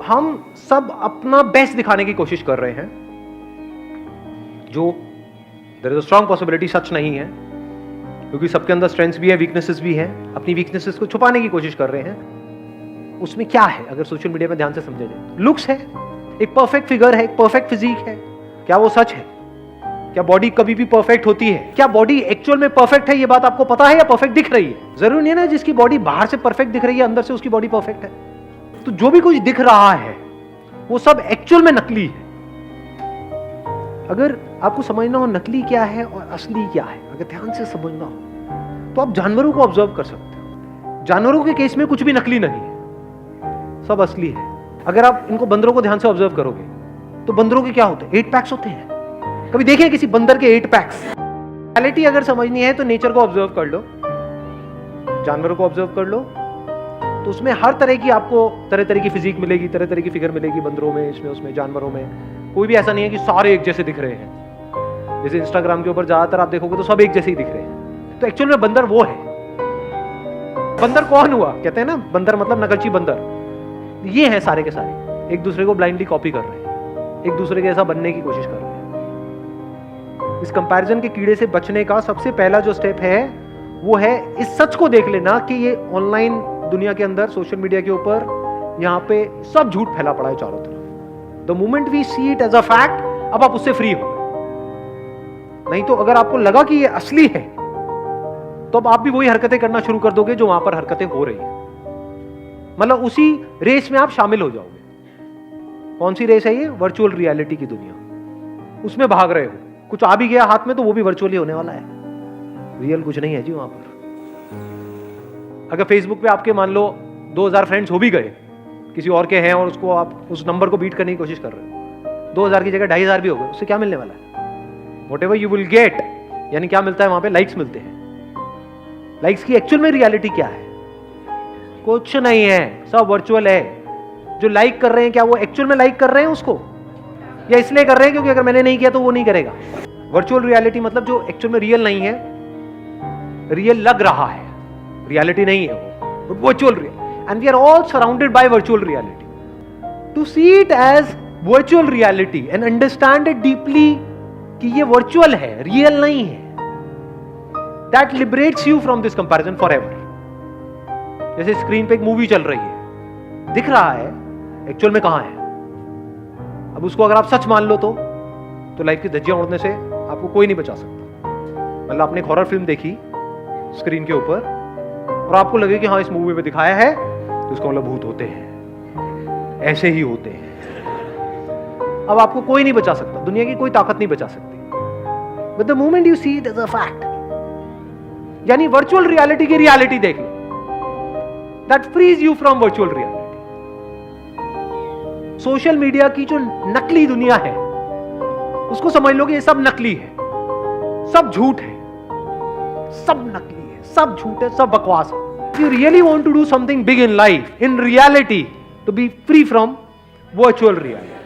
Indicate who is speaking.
Speaker 1: हम सब अपना बेस्ट दिखाने की कोशिश कर रहे हैं, जो there is a strong possibility सच नहीं है, क्योंकि सबके अंदर स्ट्रेंथ्स भी है, वीकनेसेस भी है। अपनी वीकनेसेस को छुपाने की कोशिश कर रहे हैं। उसमें क्या है अगर सोशल मीडिया में ध्यान से समझा जाए? लुक्स है, एक परफेक्ट फिगर है, एक परफेक्ट फिजिक है। क्या वो सच है? क्या बॉडी कभी भी परफेक्ट होती है? क्या बॉडी एक्चुअल में परफेक्ट है, ये बात आपको पता है, या परफेक्ट दिख रही है? जरूरी नहीं है ना जिसकी बॉडी बाहर से परफेक्ट दिख रही है अंदर से उसकी बॉडी परफेक्ट है। तो जो भी कुछ दिख रहा है वो सब एक्चुअल में नकली है। अगर आपको समझना हो नकली क्या है और असली क्या है, अगर ध्यान से समझना हो, तो आप जानवरों को ऑब्जर्व कर सकते हो। जानवरों के केस में कुछ भी नकली नहीं है, सब असली है। अगर आप इनको बंदरों को ध्यान से ऑब्जर्व करोगे तो बंदरों के क्या होते हैं? 8 पैक्स होते हैं। कभी देखे किसी बंदर के 8 पैक्स? रियलिटी अगर समझनी है तो नेचर को ऑब्जर्व कर लो, जानवरों को ऑब्जर्व कर लो, तो उसमें हर तरह की आपको तरह तरह की फिजिक मिलेगी, तरह तरह की फिगर मिलेगी। बंदरों में, इसमें, उसमें, जानवरों में कोई भी ऐसा नहीं है कि सारे एक जैसे दिख रहे हैं। जैसे इंस्टाग्राम के ऊपर ज्यादातर आप देखोगे तो सब एक जैसे ही दिख रहे हैं। तो एक्चुअल में बंदर वो है। बंदर कौन हुआ? कहते हैं ना बंदर मतलब नकलची बंदर। ये है सारे के सारे, एक दूसरे को ब्लाइंडली कॉपी कर रहे हैं, एक दूसरे के ऐसा बनने की कोशिश कर रहे हैं। इस कंपैरिजन के कीड़े से बचने का सबसे पहला जो स्टेप है वो है इस सच को देख लेना कि ये ऑनलाइन दुनिया के अंदर, सोशल मीडिया के ऊपर, यहाँ पे सब झूठ फैला पड़ा है चारों तरफ। The moment we see it as a fact, अब आप उससे फ्री हो। नहीं तो अगर आपको लगा कि ये असली है तो अब आप भी वही हरकतें करना शुरू कर दोगे जो वहां पर हरकतें हो रही है। मतलब उसी रेस में आप शामिल हो जाओगे। कौन सी रेस है ये? वर्चुअल रियलिटी की दुनिया। उसमें भाग रहे हो, कुछ आ भी गया हाथ में तो वो भी वर्चुअली होने वाला है, रियल कुछ नहीं है जी वहां पर। अगर फेसबुक पे आपके मान लो 2000 फ्रेंड्स हो भी गए, किसी और के हैं, और उसको आप उस नंबर को बीट करने की कोशिश कर रहे हो, 2000 की जगह 2500 भी हो गए, उससे क्या मिलने वाला है? What ever you will get, यानी क्या मिलता है वहां पे? लाइक्स मिलते हैं। लाइक्स की एक्चुअल में रियलिटी क्या है? कुछ नहीं है, सब वर्चुअल है। जो लाइक कर रहे हैं क्या वो एक्चुअल में लाइक कर रहे हैं उसको, या इसलिए कर रहे हैं क्योंकि अगर मैंने नहीं किया तो वो नहीं करेगा? वर्चुअल रियलिटी मतलब जो एक्चुअल में रियल नहीं है, रियल लग रहा है, रियलिटी नहीं है वो, virtual real. And we are all surrounded by virtual reality. To see it as virtual reality and understand it deeply कि ये virtual है, real नहीं है, that liberates you from this comparison forever. जैसे स्क्रीन पे एक मूवी चल रही है, दिख रहा है, एक्चुअल में कहां है? अब उसको अगर आप सच मान लो तो लाइफ की धज्जियां उड़ने से आपको कोई नहीं बचा सकता। मतलब आपने एक हॉरर फिल्म देखी स्क्रीन के ऊपर और आपको लगे कि हाँ इस मूवी में दिखाया है तो इसका मतलब भूत होते हैं, ऐसे ही होते हैं। अब आपको कोई नहीं बचा सकता, दुनिया की कोई ताकत नहीं बचा सकती। But the moment you see it as a fact, यानी वर्चुअल रियलिटी की रियलिटी देख लो, that freeze you from virtual reality. Social media की जो नकली दुनिया है उसको समझ लो कि ये सब नकली है, सब झूठ है, सब नकली है, सब झूठ है, सब बकवास है। If you really want to do something big in life, in reality, to be free from virtual reality.